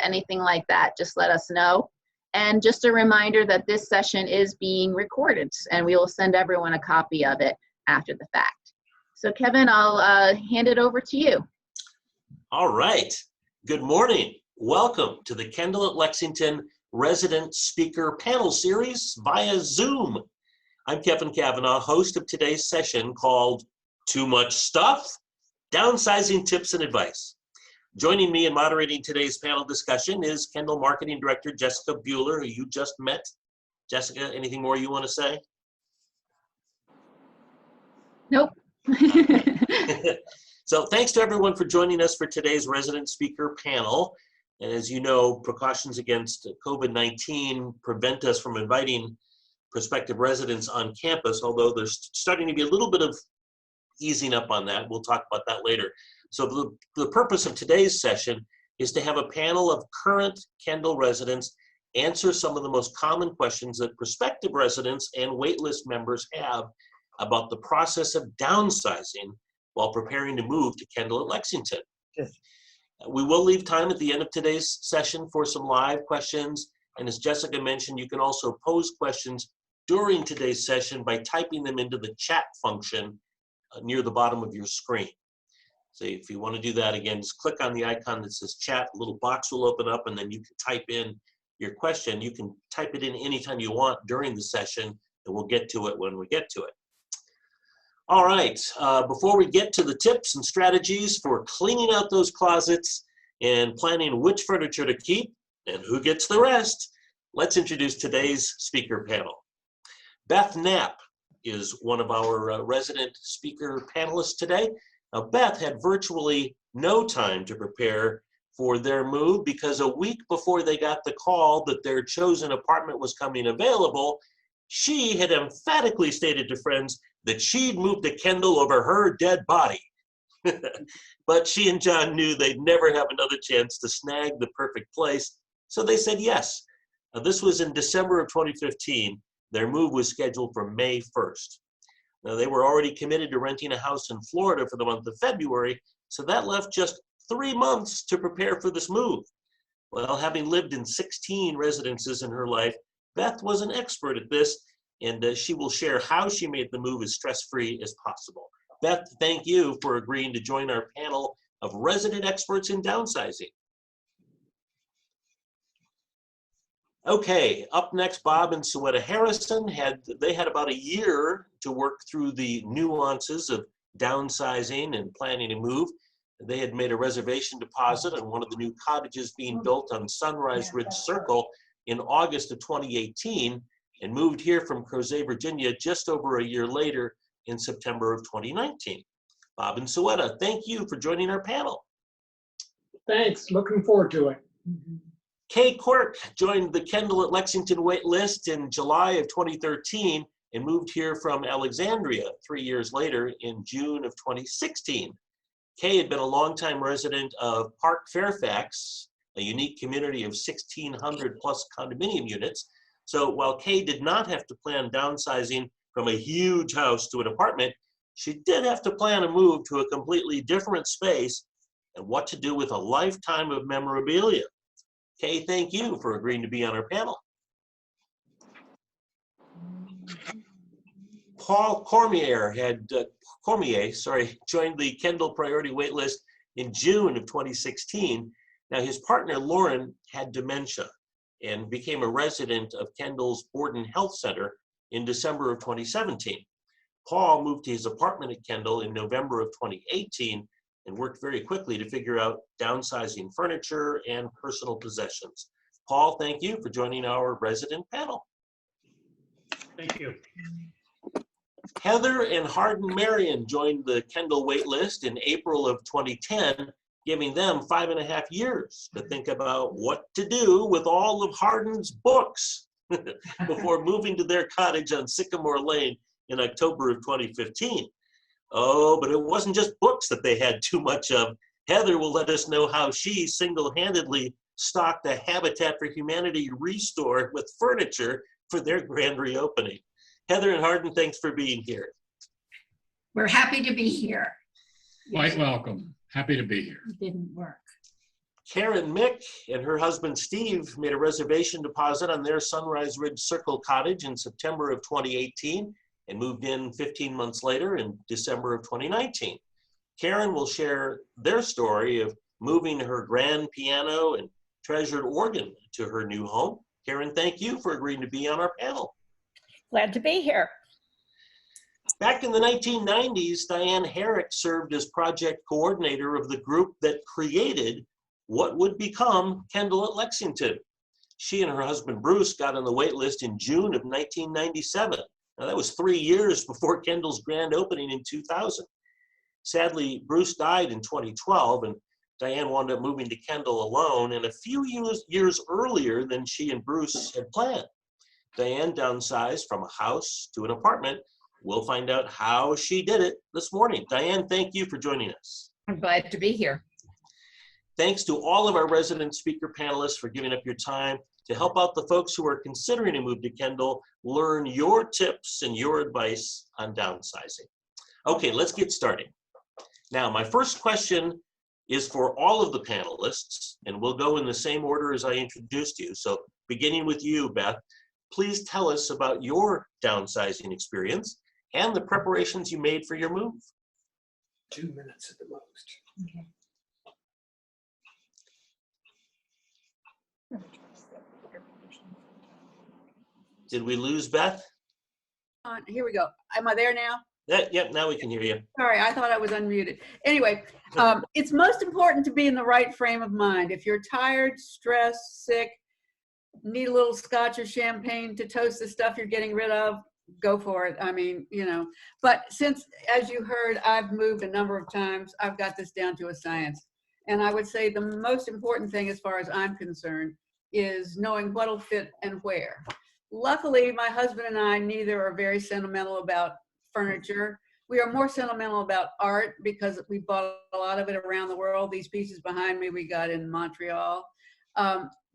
anything like that, just let us know. And just a reminder that this session is being recorded, and we will send everyone a copy of it after the fact. So Kevin, I'll hand it over to you. All right. Good morning. Welcome to the Kendal at Lexington Resident Speaker Panel Series via Zoom. I'm Kevin Cavanaugh, host of today's session called Too Much Stuff? Downsizing Tips and Advice. Joining me in moderating today's panel discussion is Kendal Marketing Director Jessica Bueller, who you just met. Jessica, anything more you want to say? Nope. So thanks to everyone for joining us for today's resident speaker panel. And as you know, precautions against COVID-19 prevent us from inviting prospective residents on campus, although there's starting to be a little bit of easing up on that. We'll talk about that later. So the purpose of today's session is to have a panel of current Kendal residents answer some of the most common questions that prospective residents and waitlist members have about the process of downsizing while preparing to move to Kendal at Lexington. Yes. We will leave time at the end of today's session for some live questions. And as Jessica mentioned, you can also pose questions during today's session by typing them into the chat function near the bottom of your screen. So if you want to do that, again, just click on the icon that says chat, a little box will open up, and then you can type in your question. You can type it in anytime you want during the session, and we'll get to it when we get to it. All right, before we get to the tips and strategies for cleaning out those closets and planning which furniture to keep and who gets the rest, let's introduce today's speaker panel. Beth Knapp is one of our resident speaker panelists today. Now, Beth had virtually no time to prepare for their move because a week before they got the call that their chosen apartment was coming available, she had emphatically stated to friends that she'd moved to Kendal over her dead body. But she and John knew they'd never have another chance to snag the perfect place, so they said yes. Now, this was in December of 2015. Their move was scheduled for May 1st. Now, they were already committed to renting a house in Florida for the month of February, so that left just 3 months to prepare for this move. Well, having lived in 16 residences in her life, Beth was an expert at this, and she will share how she made the move as stress-free as possible. Beth, thank you for agreeing to join our panel of resident experts in downsizing. Okay, up next, Bob and Suetta Harrison had about a year to work through the nuances of downsizing and planning a move. They had made a reservation deposit on one of the new cottages being built on Sunrise Ridge Circle in August of 2018 and moved here from Crozet, Virginia just over a year later in September of 2019. Bob and Suetta, thank you for joining our panel. Thanks, looking forward to it. Kay Quirk joined the Kendal at Lexington wait list in July of 2013 and moved here from Alexandria 3 years later in June of 2016. Kay had been a longtime resident of Park Fairfax, a unique community of 1,600 plus condominium units. So while Kay did not have to plan downsizing from a huge house to an apartment, she did have to plan a move to a completely different space and what to do with a lifetime of memorabilia. Kay, thank you for agreeing to be on our panel. Paul Cormier joined the Kendal Priority Waitlist in June of 2016. Now, his partner Lauren had dementia and became a resident of Kendal's Borden Health Center in December of 2017. Paul moved to his apartment at Kendal in November of 2018 and worked very quickly to figure out downsizing furniture and personal possessions. Paul, thank you for joining our resident panel. Thank you. Heather and Hardin Marion joined the Kendal waitlist in April of 2010, giving them 5.5 years to think about what to do with all of Hardin's books before moving to their cottage on Sycamore Lane in October of 2015. Oh, but it wasn't just books that they had too much of. Heather will let us know how she single-handedly stocked a Habitat for Humanity restore with furniture for their grand reopening. Heather and Hardin, thanks for being here. We're happy to be here. Quite welcome. Happy to be here. It didn't work. Karen Mick and her husband Steve made a reservation deposit on their Sunrise Ridge Circle cottage in September of 2018 and moved in 15 months later in December of 2019. Karen will share their story of moving her grand piano and treasured organ to her new home. Karen, thank you for agreeing to be on our panel. Glad to be here. Back in the 1990s, Diane Herrick served as project coordinator of the group that created what would become Kendal at Lexington. She and her husband Bruce got on the wait list in June of 1997. Now that was 3 years before Kendal's grand opening in 2000. Sadly, Bruce died in 2012 and Diane wound up moving to Kendal alone and a few years earlier than she and Bruce had planned. Diane downsized from a house to an apartment. We'll find out how she did it this morning. Diane, thank you for joining us. I'm glad to be here. Thanks to all of our resident speaker panelists for giving up your time to help out the folks who are considering a move to Kendal, learn your tips and your advice on downsizing. Okay, let's get started. Now, my first question is for all of the panelists, and we'll go in the same order as I introduced you. So beginning with you, Beth, please tell us about your downsizing experience and the preparations you made for your move. 2 minutes at the most. Okay. Did we lose Beth? Here we go. Am I there now? Yep, now we can hear you. Sorry, I thought I was unmuted. Anyway, it's most important to be in the right frame of mind. If you're tired, stressed, sick, need a little scotch or champagne to toast the stuff you're getting rid of, go for it. I mean, you know, but since, as you heard, I've moved a number of times, I've got this down to a science. And I would say the most important thing, as far as I'm concerned, is knowing what'll fit and where. Luckily, my husband and I neither are very sentimental about furniture. We are more sentimental about art because we bought a lot of it around the world. These pieces behind me we got in Montreal.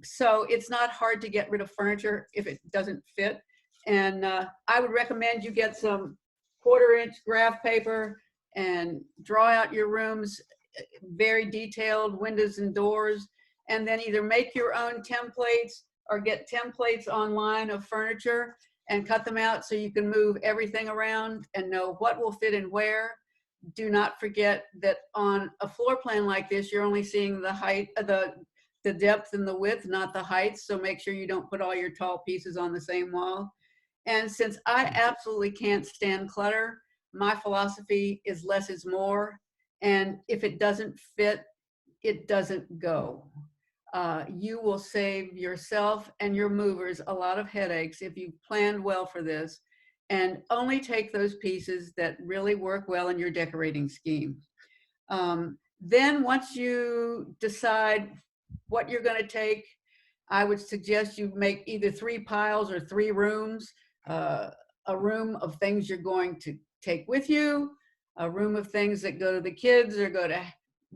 So it's not hard to get rid of furniture if it doesn't fit. And I would recommend you get some 1/4-inch graph paper and draw out your rooms, very detailed windows and doors, and then either make your own templates or get templates online of furniture and cut them out so you can move everything around and know what will fit and where. Do not forget that on a floor plan like this, you're only seeing the height, the depth and the width, not the height. So make sure you don't put all your tall pieces on the same wall. And since I absolutely can't stand clutter, my philosophy is less is more. And if it doesn't fit, it doesn't go. You will save yourself and your movers a lot of headaches if you planned well for this, and only take those pieces that really work well in your decorating scheme. Then once you decide what you're going to take, I would suggest you make either 3 piles or 3 rooms. A room of things you're going to take with you, a room of things that go to the kids or go to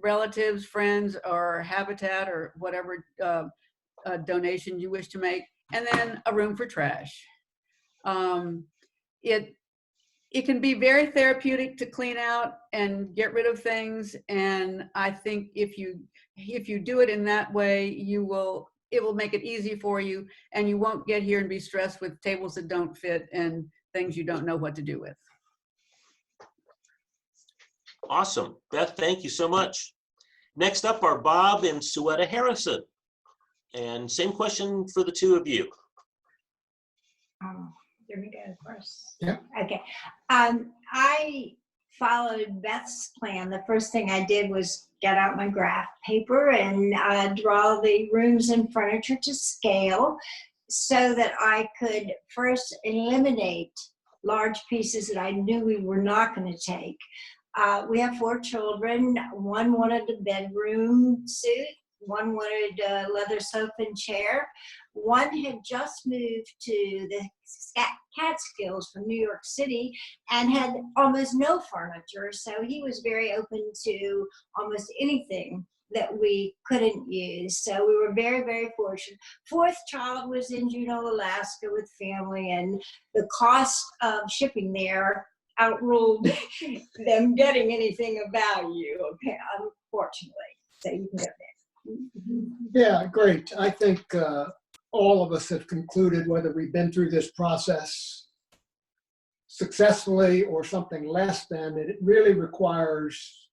relatives, friends, or Habitat, or whatever donation you wish to make, and then a room for trash. It can be very therapeutic to clean out and get rid of things, and I think if you do it in that way, it will make it easy for you, and you won't get here and be stressed with tables that don't fit and things you don't know what to do with. Awesome. Beth, thank you so much. Next up are Bob and Suetta Harrison. And same question for the two of you. Here we go first. Yeah. Okay. I followed Beth's plan. The first thing I did was get out my graph paper and draw the rooms and furniture to scale so that I could first eliminate large pieces that I knew we were not going to take. We have 4 children. One wanted a bedroom suite. One wanted a leather sofa and chair. One had just moved to the Catskills from New York City and had almost no furniture. So he was very open to almost anything that we couldn't use. So we were very, very fortunate. 4th child was in Juneau, Alaska with family, and the cost of shipping there outruled them getting anything of value, unfortunately. So you can go there. Yeah, great. I think all of us have concluded, whether we've been through this process successfully or something less than, it really requires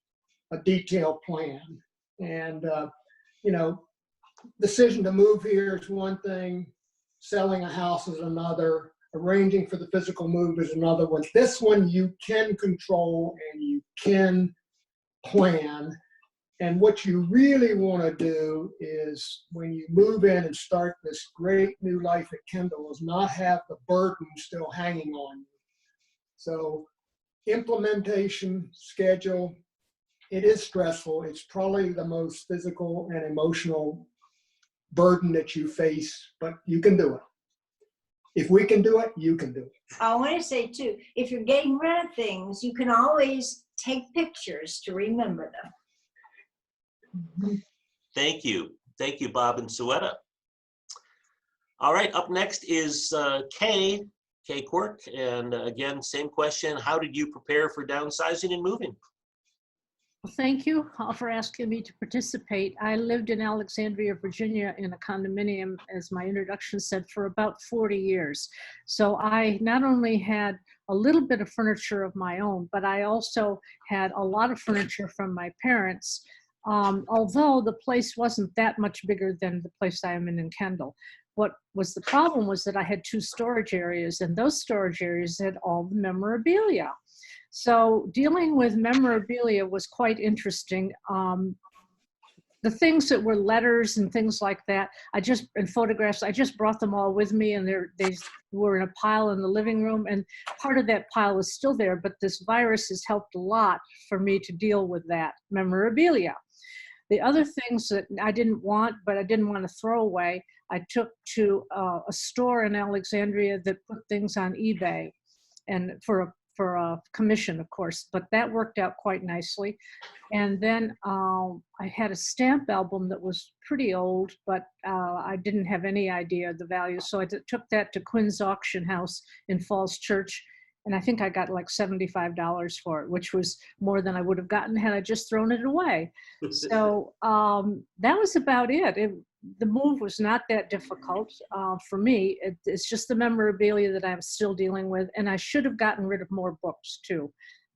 a detailed plan. And, you know, decision to move here is one thing, selling a house is another, arranging for the physical move is another one. This one you can control and you can plan. And what you really want to do is, when you move in and start this great new life at Kendal, is not have the burden still hanging on you. So implementation, schedule, it is stressful. It's probably the most physical and emotional burden that you face, but you can do it. If we can do it, you can do it. I want to say too, if you're getting rid of things, you can always take pictures to remember them. Thank you. Thank you, Bob and Suetta. All right, up next is Kay Quirk. And again, same question. How did you prepare for downsizing and moving? Well, thank you for asking me to participate. I lived in Alexandria, Virginia in a condominium, as my introduction said, for about 40 years. So I not only had a little bit of furniture of my own, but I also had a lot of furniture from my parents. Although the place wasn't that much bigger than the place I am in Kendal. What was the problem was that I had 2 storage areas, and those storage areas had all the memorabilia. So dealing with memorabilia was quite interesting. The things that were letters and things like that, and photographs, I just brought them all with me, and they were in a pile in the living room, and part of that pile was still there, but this virus has helped a lot for me to deal with that memorabilia. The other things that I didn't want, but I didn't want to throw away, I took to a store in Alexandria that put things on eBay, and for a commission, of course, but that worked out quite nicely. And then I had a stamp album that was pretty old, but I didn't have any idea of the value. So I took that to Quinn's Auction House in Falls Church, and I think I got like $75 for it, which was more than I would have gotten had I just thrown it away. So that was about it. The move was not that difficult for me. It's just the memorabilia that I'm still dealing with, and I should have gotten rid of more books too.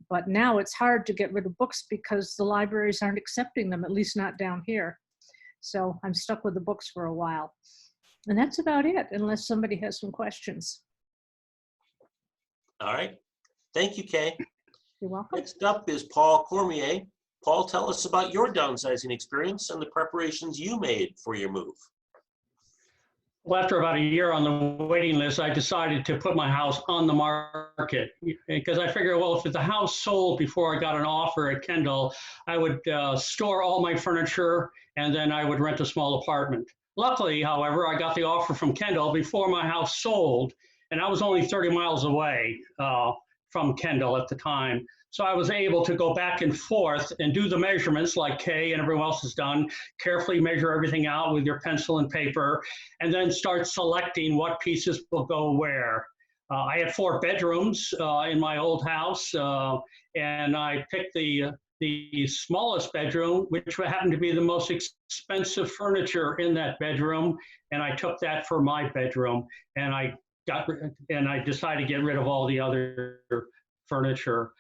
But now it's hard to get rid of books because the libraries aren't accepting them, at least not down here. So I'm stuck with the books for a while. And that's about it, unless somebody has some questions. All right. Thank you, Kay. You're welcome. Next up is Paul Cormier. Paul, tell us about your downsizing experience and the preparations you made for your move. Well, after about a year on the waiting list, I decided to put my house on the market because I figured, well, if the house sold before I got an offer at Kendal, I would store all my furniture and then I would rent a small apartment. Luckily, however, I got the offer from Kendal before my house sold, and I was only 30 miles away from Kendal at the time. So I was able to go back and forth and do the measurements like Kay and everyone else has done, carefully measure everything out with your pencil and paper, and then start selecting what pieces will go where. I had 4 bedrooms in my old house, and I picked the smallest bedroom, which happened to be the most expensive furniture in that bedroom, and I took that for my bedroom, and I decided to get rid of all the other furniture.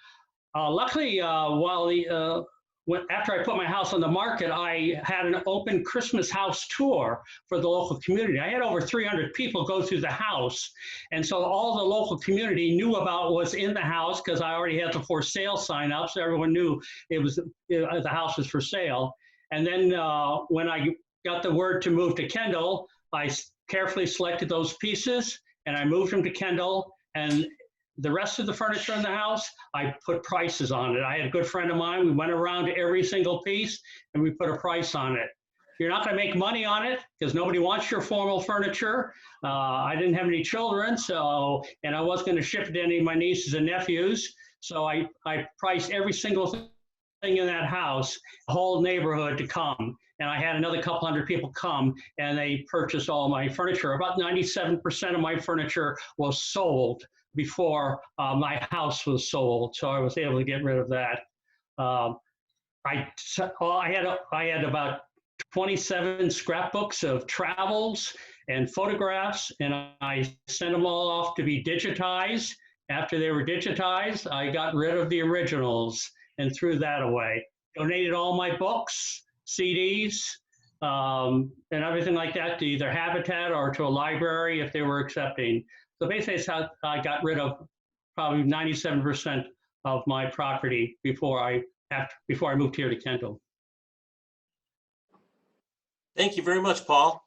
Luckily, after I put my house on the market, I had an open Christmas house tour for the local community. I had over 300 people go through the house. And so all the local community knew about what's in the house because I already had the for sale sign up. So everyone knew the house was for sale. And then when I got the word to move to Kendal, I carefully selected those pieces and I moved them to Kendal. And the rest of the furniture in the house, I put prices on it. I had a good friend of mine. We went around to every single piece and we put a price on it. You're not going to make money on it because nobody wants your formal furniture. I didn't have any children, and I wasn't going to ship it to any of my nieces and nephews. So I priced every single thing in that house, the whole neighborhood to come. And I had another couple hundred people come and they purchased all my furniture. About 97% of my furniture was sold before my house was sold, so I was able to get rid of that. I had about 27 scrapbooks of travels and photographs, and I sent them all off to be digitized. After they were digitized, I got rid of the originals and threw that away. Donated all my books, CDs, and everything like that to either Habitat or to a library if they were accepting. So basically, it's how I got rid of probably 97% of my property before I moved here to Kendal. Thank you very much, Paul.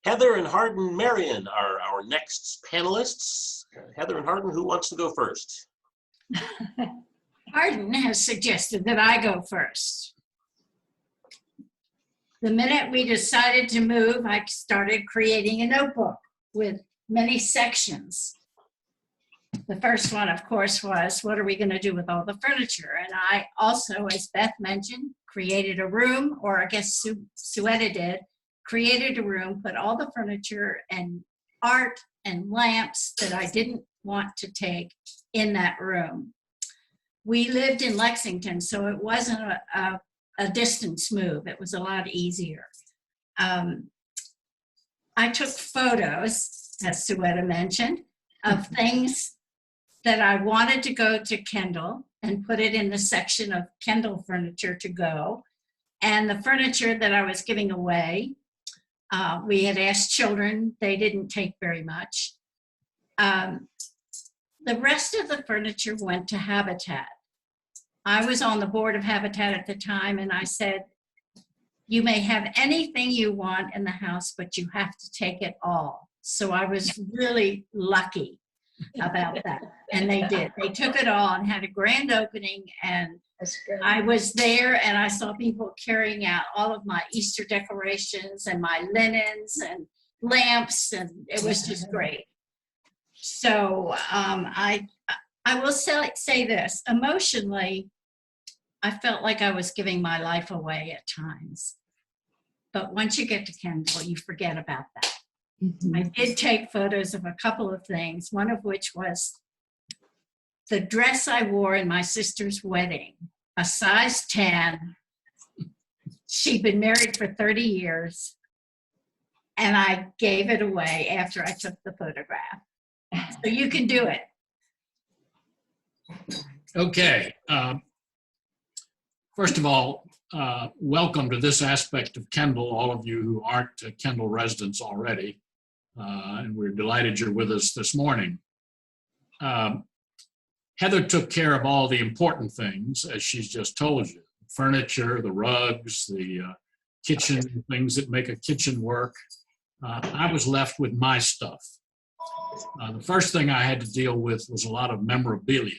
Heather and Hardin Marion are our next panelists. Heather and Hardin, who wants to go first? Hardin has suggested that I go first. The minute we decided to move, I started creating a notebook with many sections. The first one, of course, was what are we going to do with all the furniture? And I also, as Beth mentioned, created a room, or I guess Suetta did, created a room, put all the furniture and art and lamps that I didn't want to take in that room. We lived in Lexington, so it wasn't a distance move. It was a lot easier. I took photos, as Suetta mentioned, of things that I wanted to go to Kendal and put it in the section of Kendal furniture to go. And the furniture that I was giving away, we had asked children, they didn't take very much. The rest of the furniture went to Habitat. I was on the board of Habitat at the time, and I said, you may have anything you want in the house, but you have to take it all. So I was really lucky about that. And they did. They took it all and had a grand opening, and I was there and I saw people carrying out all of my Easter decorations and my linens and lamps, and it was just great. So I will say this, emotionally, I felt like I was giving my life away at times. But once you get to Kendal, you forget about that. Mm-hmm. I did take photos of a couple of things, one of which was the dress I wore in my sister's wedding, a size 10. She'd been married for 30 years, and I gave it away after I took the photograph. So you can do it. Okay. First of all, welcome to this aspect of Kendal, all of you who aren't Kendal residents already. And we're delighted you're with us this morning. Heather took care of all the important things, as she's just told you. Furniture, the rugs, the kitchen, things that make a kitchen work. I was left with my stuff. The first thing I had to deal with was a lot of memorabilia.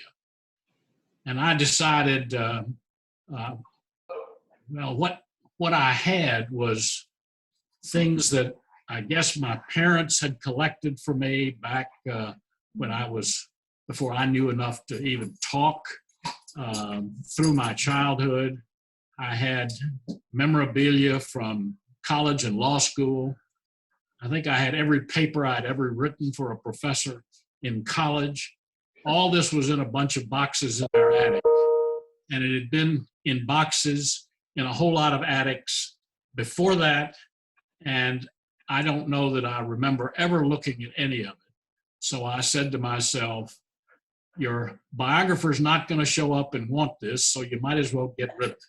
And I decided, well, what I had was things that I guess my parents had collected for me back when before I knew enough to even talk, through my childhood. I had memorabilia from college and law school. I think I had every paper I'd ever written for a professor in college. All this was in a bunch of boxes in our attic. And it had been in boxes in a whole lot of attics before that. And I don't know that I remember ever looking at any of it. So I said to myself, your biographer's not going to show up and want this, so you might as well get rid of it.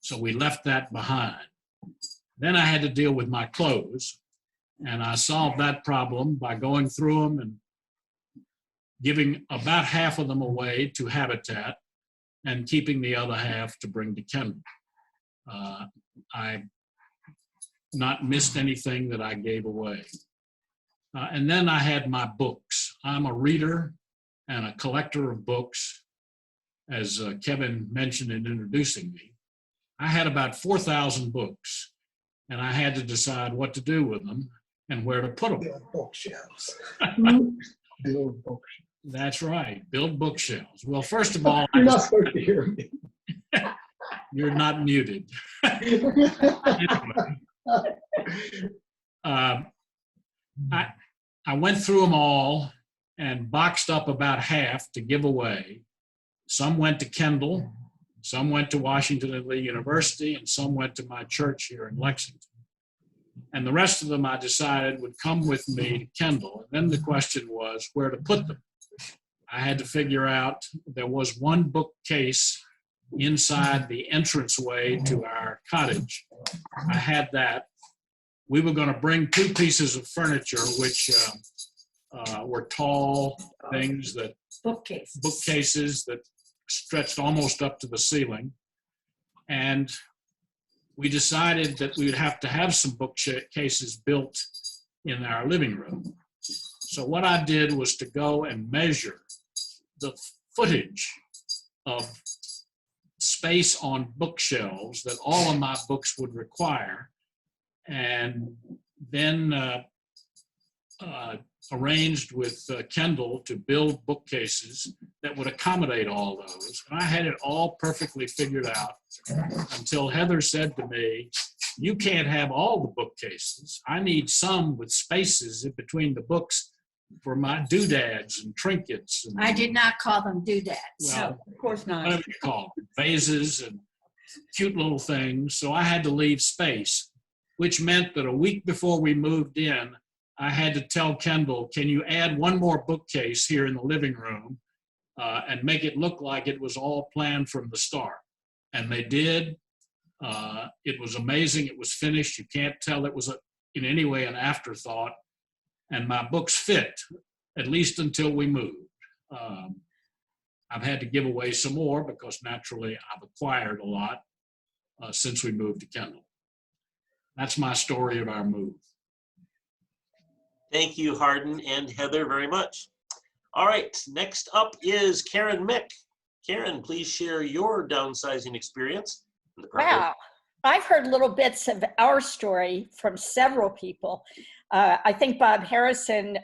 So we left that behind. Then I had to deal with my clothes, and I solved that problem by going through them and giving about half of them away to Habitat and keeping the other half to bring to Kendal. I not missed anything that I gave away. And then I had my books. I'm a reader and a collector of books, as Kevin mentioned in introducing me. I had about 4,000 books, and I had to decide what to do with them and where to put them. Build bookshelves. Build bookshelves. That's right, build bookshelves. Well, first of all, you're not supposed to hear me. You're not muted. Anyway, I went through them all and boxed up about half to give away. Some went to Kendal, Some went to Washington and Lee University, and some went to my church here in Lexington. And the rest of them, I decided, would come with me to Kendal. And then the question was where to put them. I had to figure out, there was one bookcase inside the entranceway to our cottage. I had that. We were going to bring two pieces of furniture, which were tall things, that bookcases that stretched almost up to the ceiling. And we decided that we would have to have some bookcases built in our living room. So what I did was to go and measure the footage of space on bookshelves that all of my books would require, and then arranged with Kendal to build bookcases that would accommodate all those. And I had it all perfectly figured out until Heather said to me, "You can't have all the bookcases. I need some with spaces in between the books for my doodads and trinkets." And, I did not call them doodads. well, Of course not. whatever you call them, vases and cute little things. So I had to leave space, which meant that a week before we moved in, I had to tell Kendal, "Can you add one more bookcase here in the living room and make it look like it was all planned from the start?" And they did. It was amazing. It was finished. You can't tell it was in any way an afterthought. And my books fit, at least until we moved. I've had to give away some more because naturally I've acquired a lot since we moved to Kendal. That's my story of our move. Thank you, Hardin and Heather, very much. All right, next up is Karen Mick. Karen, please share your downsizing experience. Wow. I've heard little bits of our story from several people. I think Bob Harrison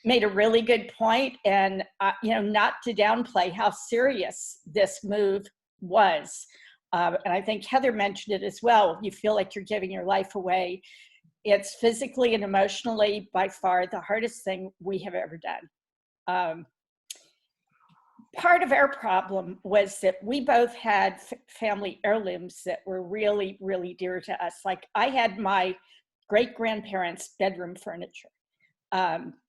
made a really good point, and not to downplay how serious this move was. And I think Heather mentioned it as well. You feel like you're giving your life away. It's physically and emotionally by far the hardest thing we have ever done. Part of our problem was that we both had family heirlooms that were really, really dear to us. Like, I had my great-grandparents' bedroom furniture.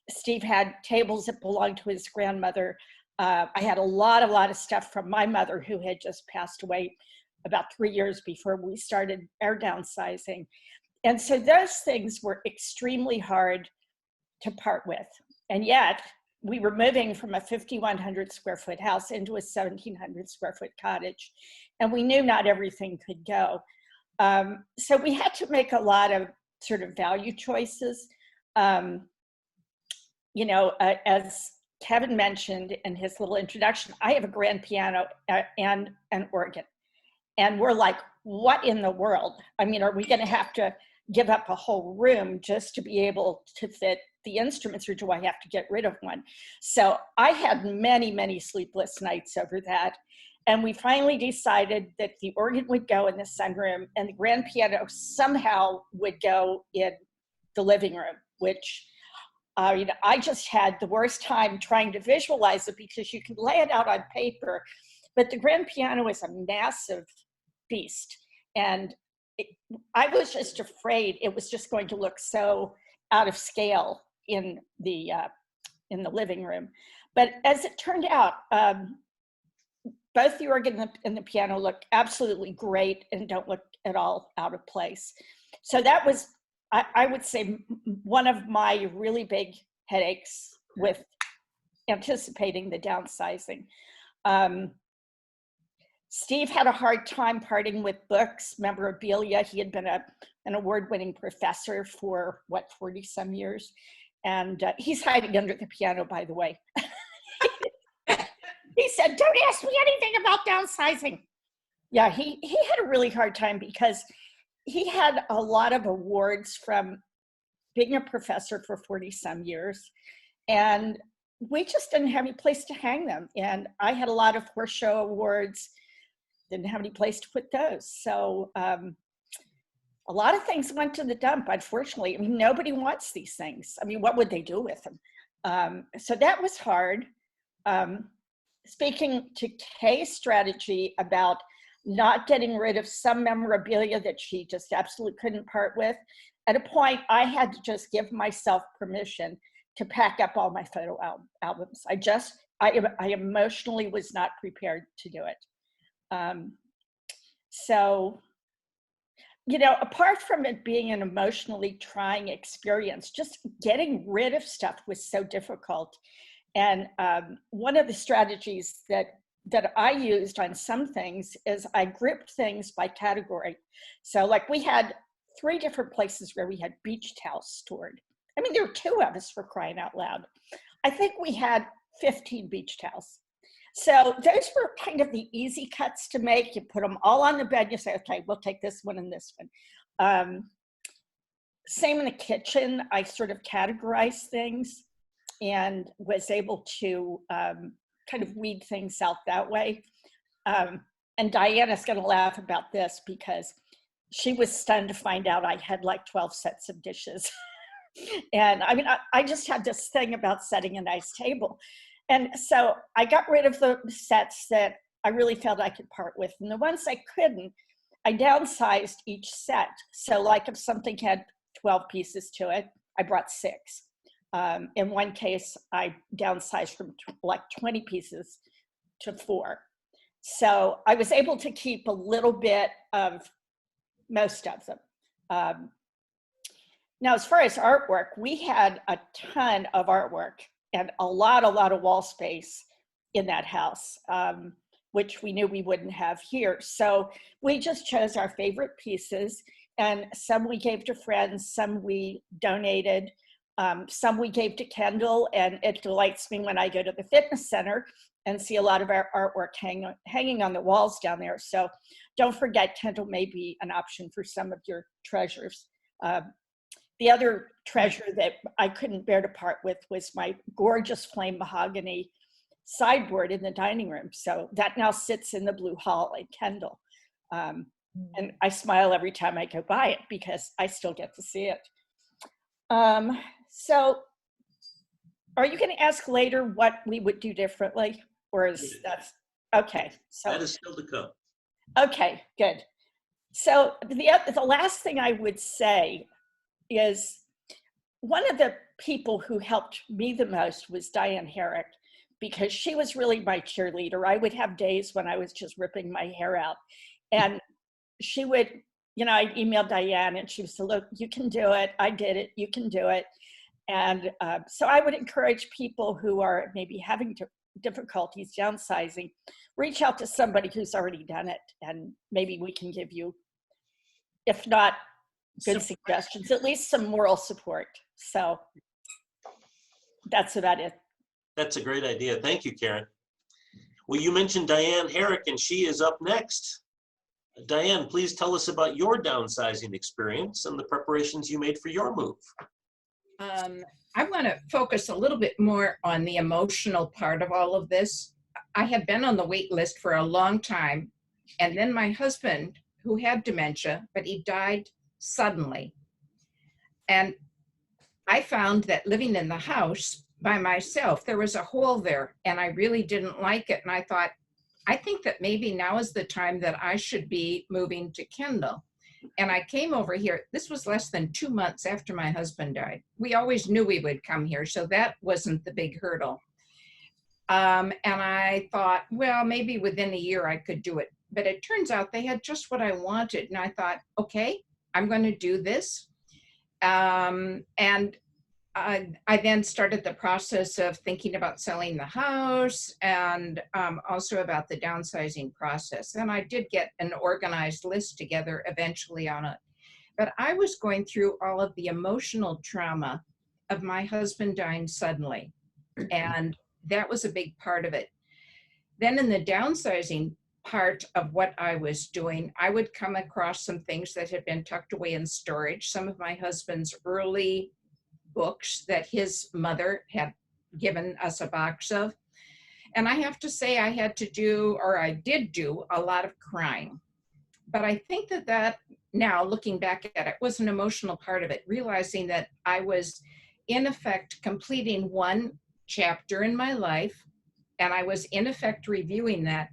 Steve had tables that belonged to his grandmother. I had a lot of stuff from my mother, who had just passed away about 3 years before we started our downsizing. And so those things were extremely hard to part with. And yet we were moving from a 5,100 square foot house into a 1,700 square foot cottage. And we knew not everything could go. So we had to make a lot of sort of value choices. As Kevin mentioned in his little introduction, I have a grand piano and an organ. And we're like, what in the world? I mean, are we going to have to give up a whole room just to be able to fit the instruments, or do I have to get rid of one? So I had many, many sleepless nights over that. And we finally decided that the organ would go in the sunroom and the grand piano somehow would go in the living room, which I just had the worst time trying to visualize it, because you can lay it out on paper, but the grand piano is a massive beast. And I was just afraid it was just going to look so out of scale in the living room. But as it turned out, both the organ and the piano look absolutely great and don't look at all out of place. So that was, I would say, one of my really big headaches with anticipating the downsizing. Steve had a hard time parting with books, memorabilia. He had been an award-winning professor for, 40-some years? And he's hiding under the piano, by the way. He said, "Don't ask me anything about downsizing." Yeah, he had a really hard time because he had a lot of awards from being a professor for 40-some years. And we just didn't have any place to hang them. And I had a lot of horse show awards. Didn't have any place to put those. So a lot of things went to the dump, unfortunately. I mean, nobody wants these things. I mean, what would they do with them? So that was hard. speaking to Kay's strategy about not getting rid of some memorabilia that she just absolutely couldn't part with, at a point I had to just give myself permission to pack up all my photo albums. I emotionally was not prepared to do it. So, you know, apart from it being an emotionally trying experience, just getting rid of stuff was so difficult. And one of the strategies that I used on some things is I grouped things by category. So like we had 3 different places where we had beach towels stored. I mean, there were 2 of us, for crying out loud. I think we had 15 beach towels. So those were kind of the easy cuts to make. You put them all on the bed. You say, okay, we'll take this one and this one. Same in the kitchen. I sort of categorized things and was able to kind of weed things out that way. And Diana's going to laugh about this because she was stunned to find out I had like 12 sets of dishes. And I mean, I just had this thing about setting a nice table. And so I got rid of the sets that I really felt I could part with. And the ones I couldn't, I downsized each set. So like if something had 12 pieces to it, I brought 6. In one case, I downsized from like 20 pieces to 4. So I was able to keep a little bit of most of them. Now, as far as artwork, we had a ton of artwork and a lot of wall space in that house, which we knew we wouldn't have here. So we just chose our favorite pieces, and some we gave to friends, some we donated, some we gave to Kendal, and it delights me when I go to the fitness center and see a lot of our artwork hanging on the walls down there. So don't forget, Kendal may be an option for some of your treasures. The other treasure that I couldn't bear to part with was my gorgeous flame mahogany sideboard in the dining room. So that now sits in the Blue Hall at Kendal. And I smile every time I go by it because I still get to see it. So are you going to ask later what we would do differently? Or is that, okay. So that is still to come. Okay, good. So the last thing I would say is one of the people who helped me the most was Diane Herrick, because she was really my cheerleader. I would have days when I was just ripping my hair out, and she would, you know, I'd email Diane and she would say, look, you can do it. I did it. You can do it. And so I would encourage people who are maybe having difficulties downsizing, reach out to somebody who's already done it, and maybe we can give you, if not good suggestions, at least some moral support. So that's about it. That's a great idea. Thank you, Karen. Well, you mentioned Diane Herrick, and she is up next. Diane, please tell us about your downsizing experience and the preparations you made for your move. I want to focus a little bit more on the emotional part of all of this. I had been on the wait list for a long time, and then my husband, who had dementia, but he died suddenly. And I found that living in the house by myself, there was a hole there, and I really didn't like it. And I thought, I think that maybe now is the time that I should be moving to Kendal. And I came over here. This was less than 2 months after my husband died. We always knew we would come here, so that wasn't the big hurdle. And I thought, well, maybe within a year I could do it. But it turns out they had just what I wanted. And I thought, okay, I'm going to do this. And I then started the process of thinking about selling the house, and also about the downsizing process. And I did get an organized list together eventually on it. But I was going through all of the emotional trauma of my husband dying suddenly. And that was a big part of it. Then in the downsizing part of what I was doing, I would come across some things that had been tucked away in storage, some of my husband's early books that his mother had given us a box of. And I have to say I had to do, or I did do, a lot of crying. But I think that now looking back at it was an emotional part of it, realizing that I was in effect completing one chapter in my life and I was in effect reviewing that.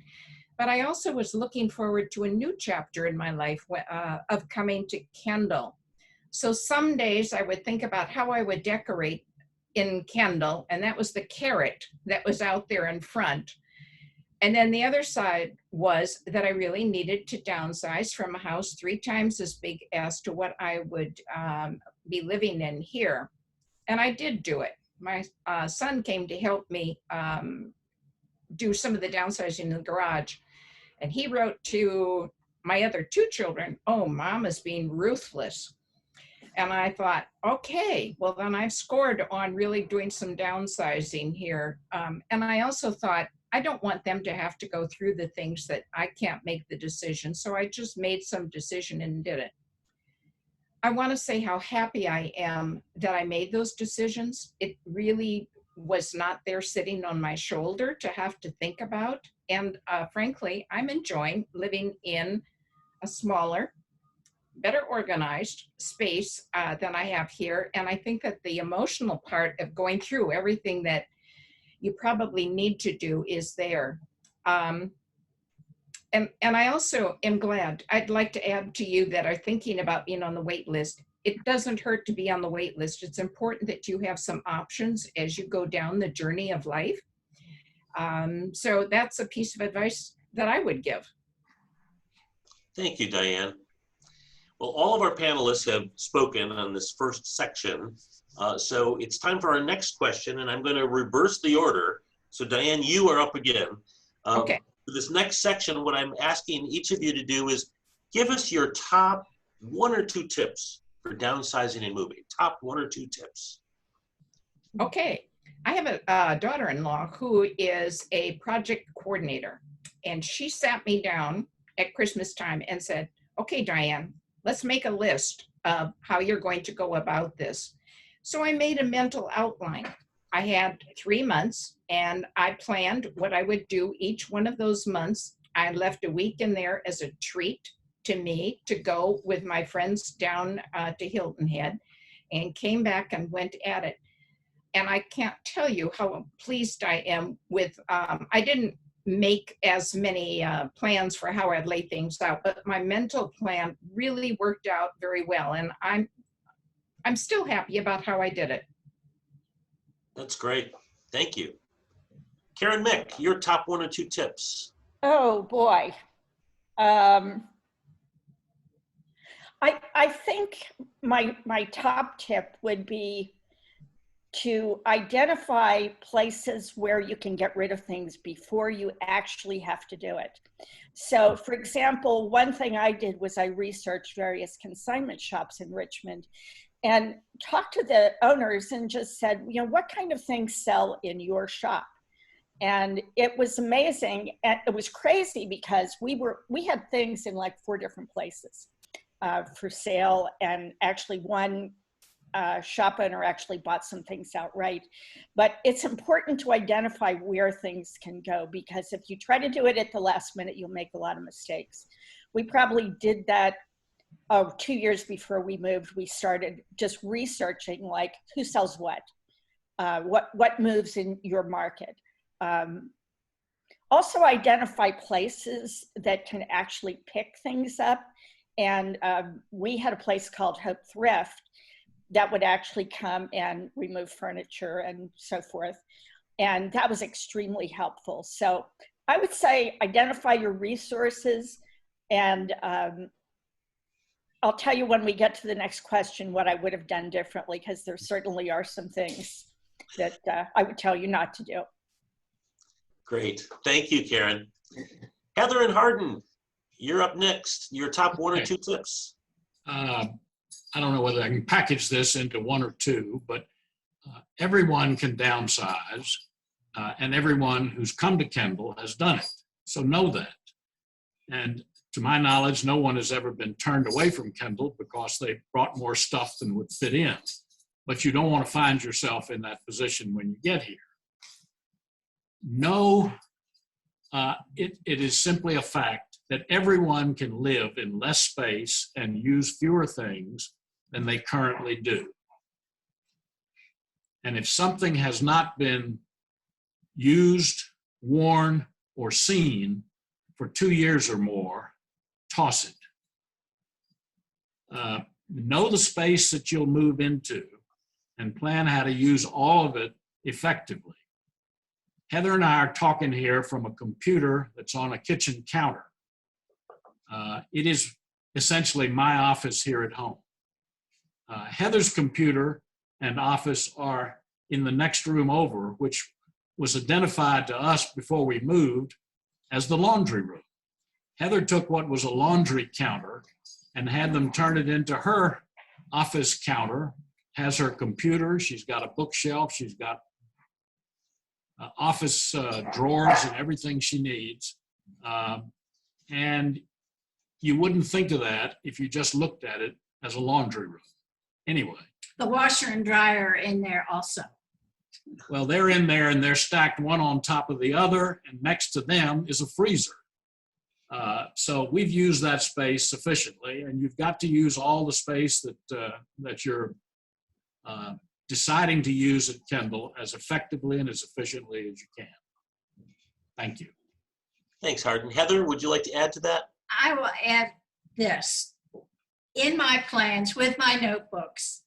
But I also was looking forward to a new chapter in my life of coming to Kendal. So some days I would think about how I would decorate in Kendal, and that was the carrot that was out there in front. And then the other side was that I really needed to downsize from a house 3 times as big as to what I would be living in here. And I did do it. My son came to help me do some of the downsizing in the garage. And he wrote to my other 2 children, "Oh, Mom is being ruthless." And I thought, okay, well then I've scored on really doing some downsizing here. And I also thought, I don't want them to have to go through the things that I can't make the decision. So I just made some decision and did it. I want to say how happy I am that I made those decisions. It really was not there sitting on my shoulder to have to think about. And frankly, I'm enjoying living in a smaller, better organized space than I have here. And I think that the emotional part of going through everything that you probably need to do is there. And I also am glad, I'd like to add to you that are thinking about being on the wait list. It doesn't hurt to be on the wait list. It's important that you have some options as you go down the journey of life. So that's a piece of advice that I would give. Thank you, Diane. Well, all of our panelists have spoken on this first section. So it's time for our next question, and I'm going to reverse the order. So Diane, you are up again. Okay. For this next section, what I'm asking each of you to do is give us your top 1 or 2 tips for downsizing and moving. Top 1 or 2 tips. Okay. I have a daughter-in-law who is a project coordinator, and she sat me down at Christmas time and said, okay, Diane, let's make a list of how you're going to go about this. So I made a mental outline. I had 3 months and I planned what I would do each one of those months. I left a week in there as a treat to me to go with my friends down to Hilton Head, and came back and went at it. And I can't tell you how pleased I am with, I didn't make as many plans for how I'd lay things out, but my mental plan really worked out very well. And I'm still happy about how I did it. That's great. Thank you. Karen Mick, your top 1 or 2 tips. Oh boy. I think my top tip would be to identify places where you can get rid of things before you actually have to do it. So for example, one thing I did was I researched various consignment shops in Richmond and talked to the owners and just said, you know, what kind of things sell in your shop? And it was amazing. And it was crazy because we had things in like 4 different places for sale. And actually one shop owner actually bought some things outright. But it's important to identify where things can go, because if you try to do it at the last minute, you'll make a lot of mistakes. We probably did that 2 years before we moved. We started just researching like who sells what moves in your market. Also identify places that can actually pick things up. And we had a place called Hope Thrift that would actually come and remove furniture and so forth. And that was extremely helpful. So I would say identify your resources, and I'll tell you when we get to the next question what I would have done differently, because there certainly are some things that I would tell you not to do. Great. Thank you, Karen. Heather and Hardin, you're up next. Your top 1 or 2 tips. I don't know whether I can package this into 1 or 2, but everyone can downsize, and everyone who's come to Kendal has done it. So know that. And to my knowledge, no one has ever been turned away from Kendal because they brought more stuff than would fit in. But you don't want to find yourself in that position when you get here. No, it is simply a fact that everyone can live in less space and use fewer things than they currently do. And if something has not been used worn, or seen for 2 years or more, toss it. Know the space that you'll move into and plan how to use all of it effectively. Heather and I are talking here from a computer that's on a kitchen counter. It is essentially my office here at home. Heather's computer and office are in the next room over, which was identified to us before we moved as the laundry room. Heather took what was a laundry counter and had them turn it into her office counter, has her computer, she's got a bookshelf, she's got office drawers and everything she needs. And you wouldn't think of that if you just looked at it as a laundry room. Anyway. The washer and dryer are in there also. Well, they're in there and they're stacked one on top of the other, and next to them is a freezer. So we've used that space sufficiently, and you've got to use all the space that you're deciding to use at Kendal as effectively and as efficiently as you can. Thank you. Thanks, Hardin. Heather, would you like to add to that? I will add this. In my plans with my notebooks,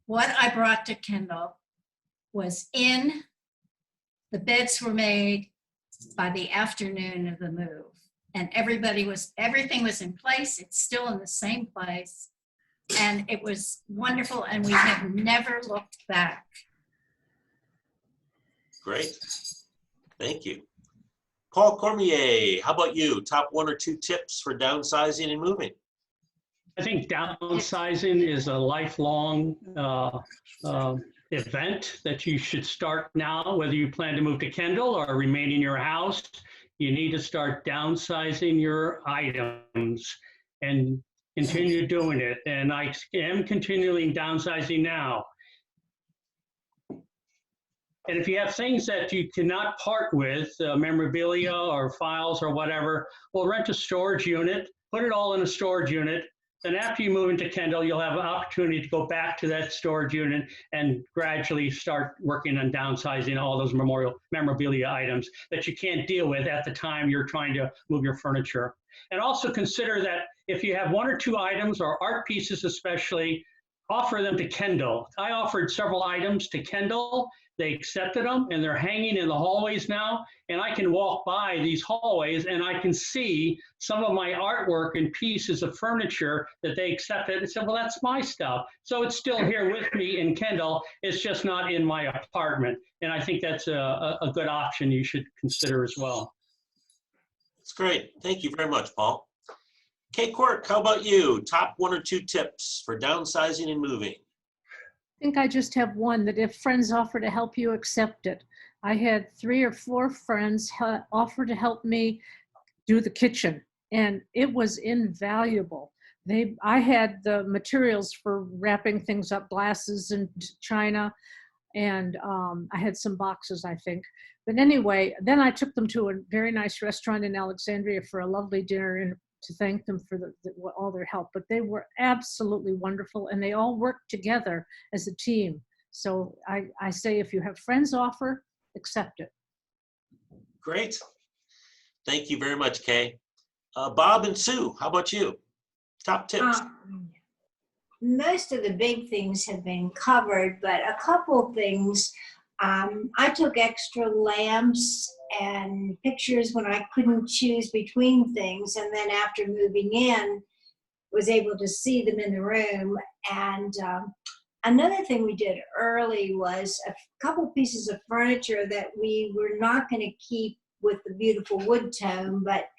what I brought to Kendal was in, the beds were made by the afternoon of the move. And everything was in place. It's still in the same place. And it was wonderful, and we have never looked back. Great. Thank you. Paul Cormier, how about you? Top 1 or 2 tips for downsizing and moving? I think downsizing is a lifelong event that you should start now, whether you plan to move to Kendal or remain in your house. You need to start downsizing your items and continue doing it. And I am continuing downsizing now. And if you have things that you cannot part with, memorabilia or files or whatever, well, rent a storage unit, put it all in a storage unit. Then after you move into Kendal, you'll have an opportunity to go back to that storage unit and gradually start working on downsizing all those memorabilia items that you can't deal with at the time you're trying to move your furniture. And also consider that if you have 1 or 2 items or art pieces especially, offer them to Kendal. I offered several items to Kendal. They accepted them, and they're hanging in the hallways now. And I can walk by these hallways and I can see some of my artwork and pieces of furniture that they accepted and said, well, that's my stuff. So it's still here with me in Kendal. It's just not in my apartment. And I think that's a good option you should consider as well. That's great. Thank you very much, Paul. Kay Quirk, how about you? Top 1 or 2 tips for downsizing and moving? I think I just have one, that if friends offer to help you, accept it. I had 3 or 4 friends offer to help me do the kitchen, and it was invaluable. I had the materials for wrapping things up, glasses and china, and I had some boxes, I think. But anyway, then I took them to a very nice restaurant in Alexandria for a lovely dinner and to thank them for all their help. But they were absolutely wonderful, and they all worked together as a team. So I say, if you have friends offer, accept it. Great. Thank you very much, Kay. Bob and Sue, how about you? Top tips. Most of the big things have been covered, but a couple things. I took extra lamps and pictures when I couldn't choose between things, and then after moving in, was able to see them in the room. And another thing we did early was a couple pieces of furniture that we were not going to keep with the beautiful wood tone, but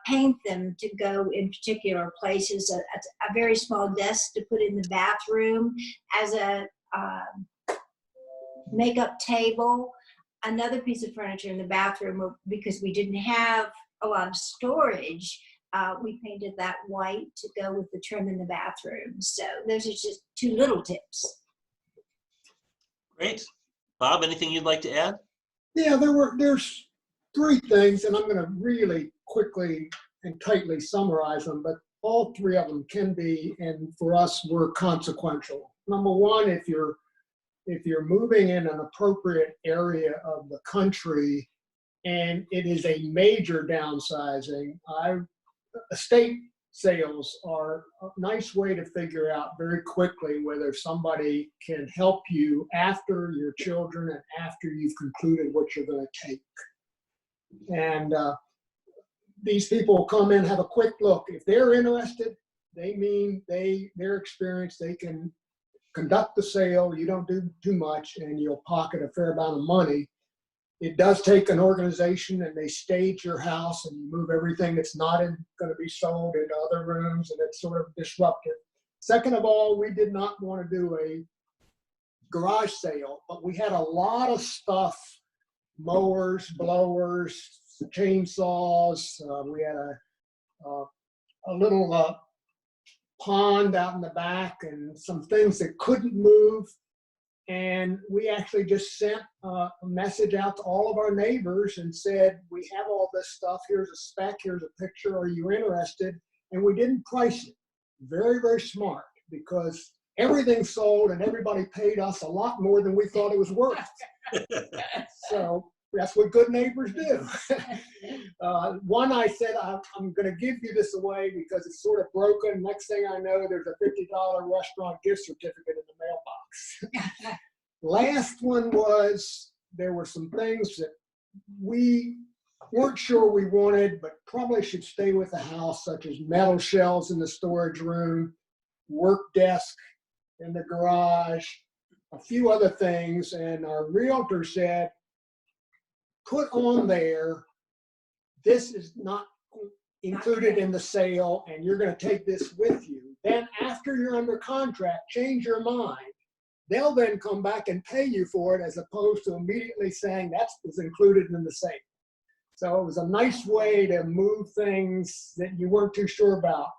paint them to go in particular places. A very small desk to put in the bathroom as a makeup table, another piece of furniture in the bathroom, because we didn't have a lot of storage. We painted that white to go with the trim in the bathroom. So those are just 2 little tips. Great. Bob, anything you'd like to add? Yeah, there's 3 things, and I'm going to really quickly and tightly summarize them, but all 3 of them can be, and for us, were consequential. Number 1, if you're moving in an appropriate area of the country, and it is a major downsizing. Estate sales are a nice way to figure out very quickly whether somebody can help you after your children and after you've concluded what you're going to take. And these people come in, have a quick look. If they're interested, they mean they're experienced, they can conduct the sale. You don't do too much and you'll pocket a fair amount of money. It does take an organization, and they stage your house and you move everything that's not going to be sold into other rooms, and it's sort of disruptive. Second of all, we did not want to do a garage sale, but we had a lot of stuff, mowers, blowers, chainsaws. We had a little pond out in the back and some things that couldn't move. And we actually just sent a message out to all of our neighbors and said, we have all this stuff. Here's a spec. Here's a picture. Are you interested? And we didn't price it. Very, very smart, because everything sold and everybody paid us a lot more than we thought it was worth. So that's what good neighbors do. One, I said, I'm going to give you this away because it's sort of broken. Next thing I know, there's a $50 restaurant gift certificate in the mailbox. Last one was, there were some things that we weren't sure we wanted, but probably should stay with the house, such as metal shelves in the storage room, work desk in the garage, a few other things. And our realtor said, put on there, this is not included in the sale and you're going to take this with you. Then after you're under contract, change your mind. They'll then come back and pay you for it, as opposed to immediately saying that was included in the sale. So it was a nice way to move things that you weren't too sure about.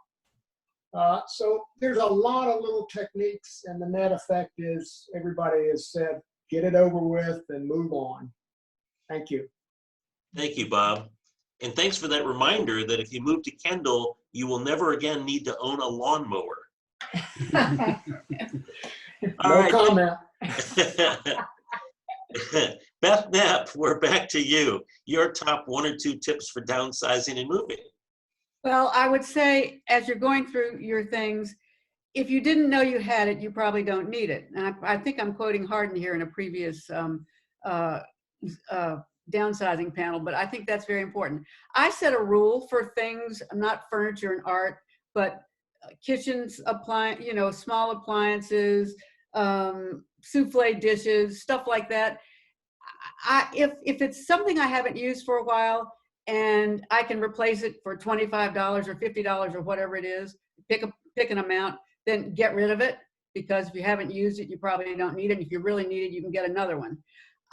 So there's a lot of little techniques, and the net effect is everybody has said, get it over with and move on. Thank you. Thank you, Bob. And thanks for that reminder that if you move to Kendal, you will never again need to own a lawnmower. No comment. Beth Knapp, we're back to you. Your top 1 or 2 tips for downsizing and moving. Well, I would say, as you're going through your things, if you didn't know you had it, you probably don't need it. And I think I'm quoting Hardin here in a previous downsizing panel, but I think that's very important. I set a rule for things, not furniture and art, but kitchens, small appliances, souffle dishes, stuff like that. If it's something I haven't used for a while and I can replace it for $25 or $50 or whatever it is, pick an amount, then get rid of it, because if you haven't used it, you probably don't need it. If you really need it, you can get another one.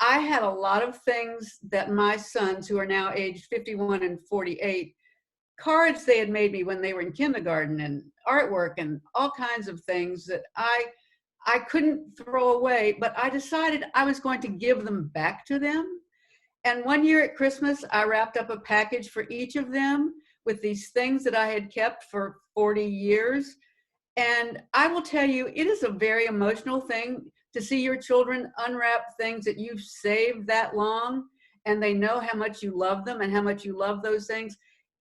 I had a lot of things that my sons, who are now aged 51 and 48, cards they had made me when they were in kindergarten, and artwork and all kinds of things that I couldn't throw away, but I decided I was going to give them back to them. And one year at Christmas, I wrapped up a package for each of them with these things that I had kept for 40 years. And I will tell you, it is a very emotional thing to see your children unwrap things that you've saved that long, and they know how much you love them and how much you love those things.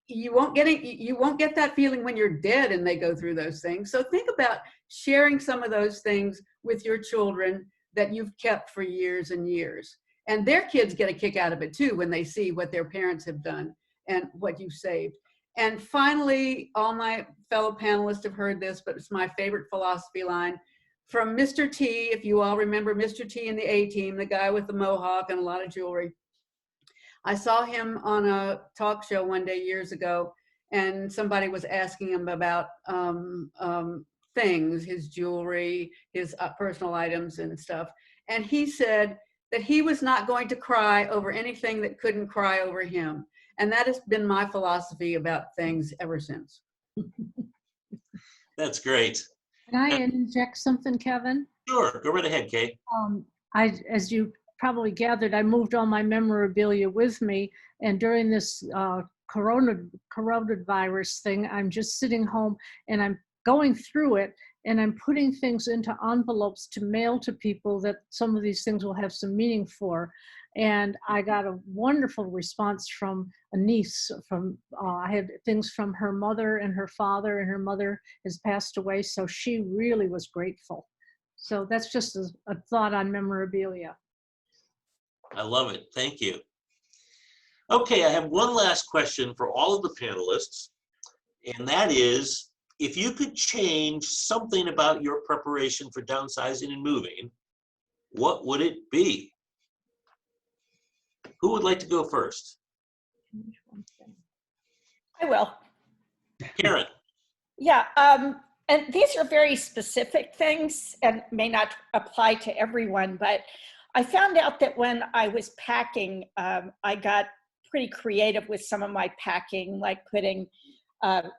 You won't get that feeling when you're dead and they go through those things. So think about sharing some of those things with your children that you've kept for years and years. And their kids get a kick out of it too when they see what their parents have done and what you've saved. And finally, all my fellow panelists have heard this, but it's my favorite philosophy line from Mr. T. If you all remember Mr. T in the A-Team, the guy with the mohawk and a lot of jewelry. I saw him on a talk show one day years ago, and somebody was asking him about things, his jewelry, his personal items and stuff. And he said that he was not going to cry over anything that couldn't cry over him. And that has been my philosophy about things ever since. That's great. Can I inject something, Kevin? Sure, go right ahead, Kay. As you probably gathered, I moved all my memorabilia with me, and during this coronavirus thing, I'm just sitting home and I'm going through it, and I'm putting things into envelopes to mail to people that some of these things will have some meaning for. And I got a wonderful response from a niece. I had things from her mother and her father, and her mother has passed away, so she really was grateful. So that's just a thought on memorabilia. I love it. Thank you. Okay, I have one last question for all of the panelists, and that is, if you could change something about your preparation for downsizing and moving, what would it be? Who would like to go first? I will. Karen. Yeah, and these are very specific things and may not apply to everyone, but I found out that when I was packing, I got pretty creative with some of my packing, like putting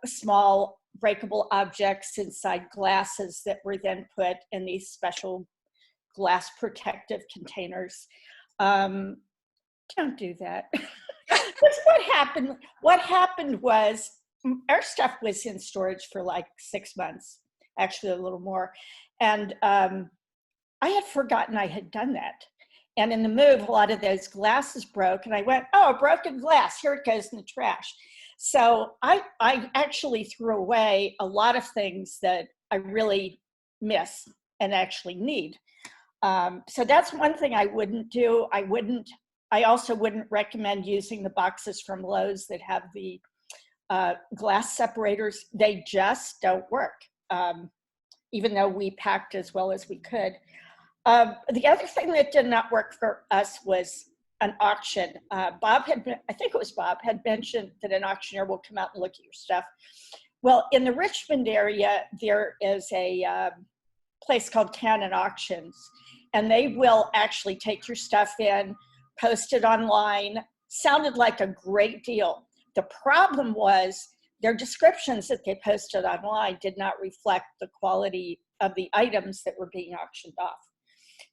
small breakable objects inside glasses that were then put in these special glass protective containers. Don't do that. What happened was our stuff was in storage for like 6 months, actually a little more. And I had forgotten I had done that. And in the move, a lot of those glasses broke, and I went, oh, a broken glass, here it goes in the trash. So I actually threw away a lot of things that I really miss and actually need. So that's one thing I wouldn't do. I also wouldn't recommend using the boxes from Lowe's that have the glass separators. They just don't work, even though we packed as well as we could. The other thing that did not work for us was an auction. I think it was Bob, had mentioned that an auctioneer will come out and look at your stuff. Well, in the Richmond area, there is a place called Cannon Auctions, and they will actually take your stuff in, post it online. Sounded like a great deal. The problem was their descriptions that they posted online did not reflect the quality of the items that were being auctioned off.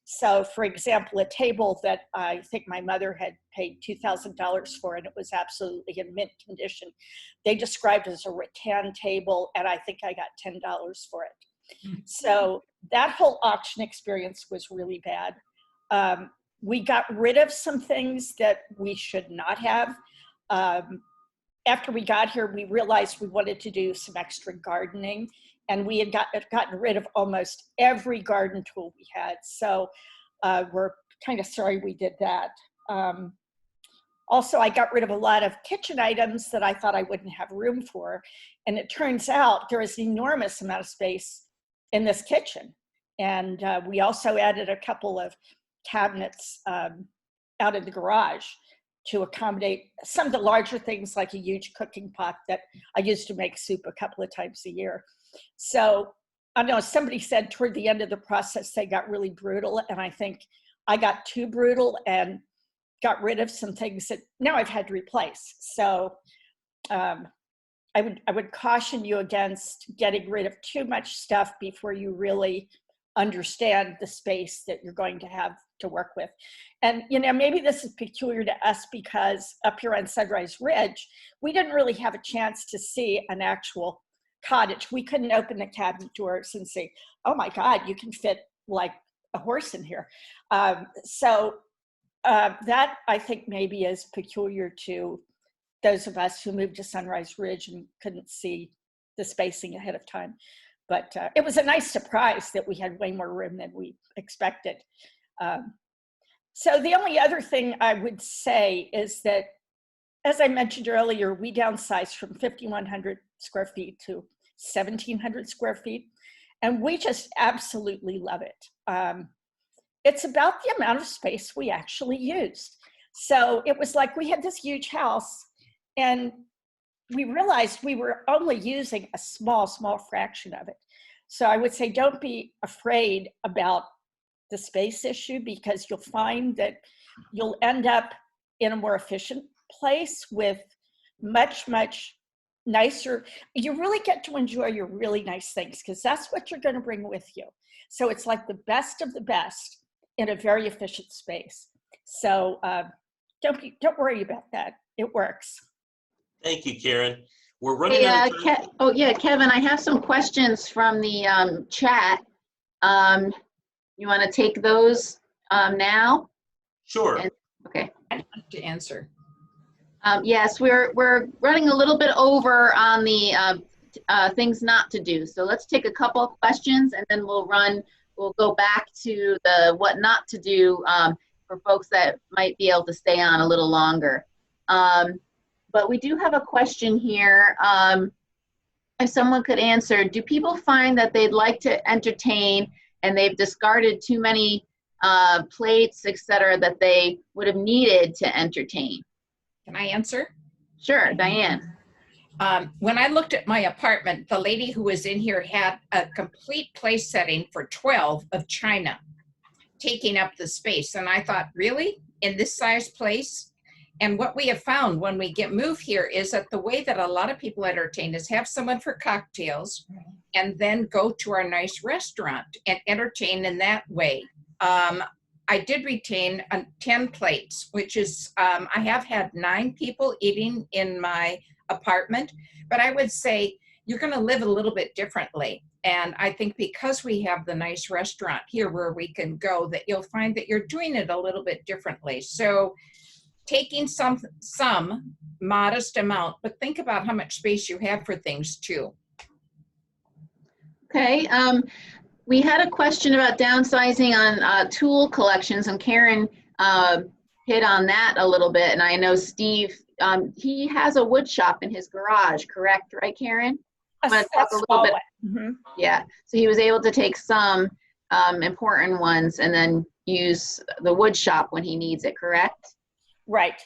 So, for example, a table that I think my mother had paid $2,000 for, and it was absolutely in mint condition, they described it as a rattan table, and I think I got $10 for it. So that whole auction experience was really bad. We got rid of some things that we should not have. After we got here, we realized we wanted to do some extra gardening, and we had gotten rid of almost every garden tool we had. So we're kind of sorry we did that. Also, I got rid of a lot of kitchen items that I thought I wouldn't have room for. And it turns out there is an enormous amount of space in this kitchen. And we also added a couple of cabinets out in the garage to accommodate some of the larger things, like a huge cooking pot that I used to make soup a couple of times a year. So I know somebody said toward the end of the process, they got really brutal. And I think I got too brutal and got rid of some things that now I've had to replace. So I would caution you against getting rid of too much stuff before you really understand the space that you're going to have to work with. And, you know, maybe this is peculiar to us because up here on Sunrise Ridge, we didn't really have a chance to see an actual cottage. We couldn't open the cabinet doors and say, oh my God, you can fit like a horse in here. That I think maybe is peculiar to those of us who moved to Sunrise Ridge and couldn't see the spacing ahead of time. But it was a nice surprise that we had way more room than we expected. So the only other thing I would say is that, as I mentioned earlier, we downsized from 5,100 square feet to 1,700 square feet, and we just absolutely love it. It's about the amount of space we actually used. So it was like we had this huge house, and we realized we were only using a small fraction of it. So I would say don't be afraid about the space issue, because you'll find that you'll end up in a more efficient place with much nicer. You really get to enjoy your really nice things because that's what you're going to bring with you. So it's like the best of the best in a very efficient space. So don't worry about that. It works. Thank you, Karen. We're running Hey, out of time. oh yeah, Kevin, I have some questions from the chat. You want to take those now? Sure. Okay. I'd like to answer. Yes, we're running a little bit over on the things not to do. So let's take a couple of questions and then we'll go back to the what not to do for folks that might be able to stay on a little longer. But we do have a question here. If someone could answer, do people find that they'd like to entertain and they've discarded too many plates, etc., that they would have needed to entertain? Can I answer? Sure, Diane. When I looked at my apartment, the lady who was in here had a complete place setting for 12 of china, taking up the space. And I thought, really? In this size place? And what we have found when we move here is that the way that a lot of people entertain is have someone for cocktails and then go to our nice restaurant and entertain in that way. I did retain 10 plates, which is, I have had 9 people eating in my apartment, but I would say you're going to live a little bit differently. And I think because we have the nice restaurant here where we can go, that you'll find that you're doing it a little bit differently. So taking some modest amount, but think about how much space you have for things too. Okay. We had a question about downsizing on tool collections, and Karen hit on that a little bit. And I know Steve, he has a wood shop in his garage, correct? Right, Karen? A Want to talk a little bit? Mm-hmm. Yeah. So he was able to take some important ones and then use the wood shop when he needs it, correct? Right.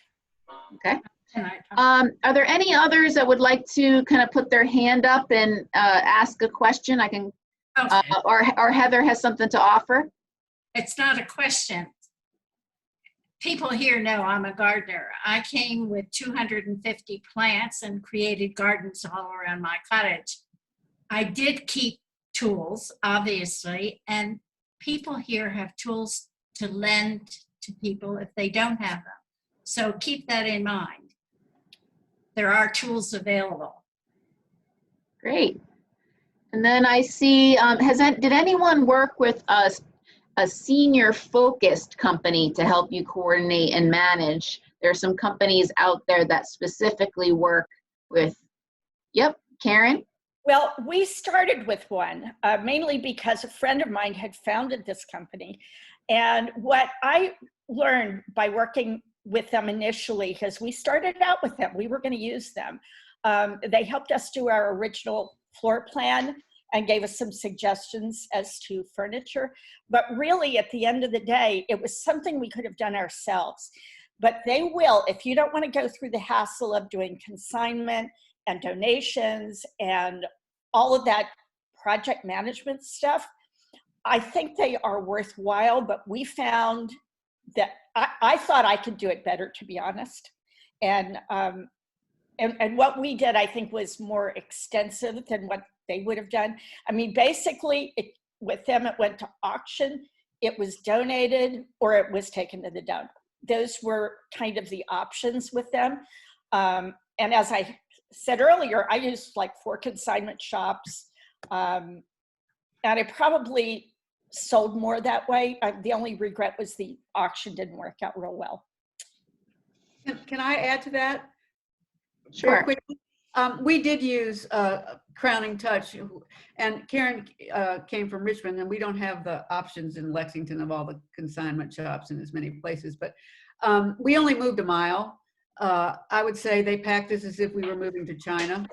Okay. Are there any others that would like to kind of put their hand up and ask a question? I can. Or Heather has something to offer. It's not a question. People here know I'm a gardener. I came with 250 plants and created gardens all around my cottage. I did keep tools, obviously, and people here have tools to lend to people if they don't have them. So keep that in mind. There are tools available. Great. And then I see, did anyone work with a senior focused company to help you coordinate and manage? There are some companies out there that specifically work with, yep, Karen? Well, we started with one, mainly because a friend of mine had founded this company. And what I learned by working with them initially, because we started out with them, we were going to use them. They helped us do our original floor plan and gave us some suggestions as to furniture. But really, at the end of the day, it was something we could have done ourselves. But they will, if you don't want to go through the hassle of doing consignment and donations and all of that project management stuff, I think they are worthwhile. But we found that I thought I could do it better, to be honest. And what we did, I think, was more extensive than what they would have done. I mean, basically, with them, it went to auction, it was donated, or it was taken to the dump. Those were kind of the options with them. And as I said earlier, I used like 4 consignment shops, and I probably sold more that way. The only regret was the auction didn't work out real well. Can I add to that? Sure. Quickly? We did use Crowning Touch, and Karen came from Richmond, and we don't have the options in Lexington of all the consignment shops in as many places, but we only moved a mile. I would say they packed us as if we were moving to China.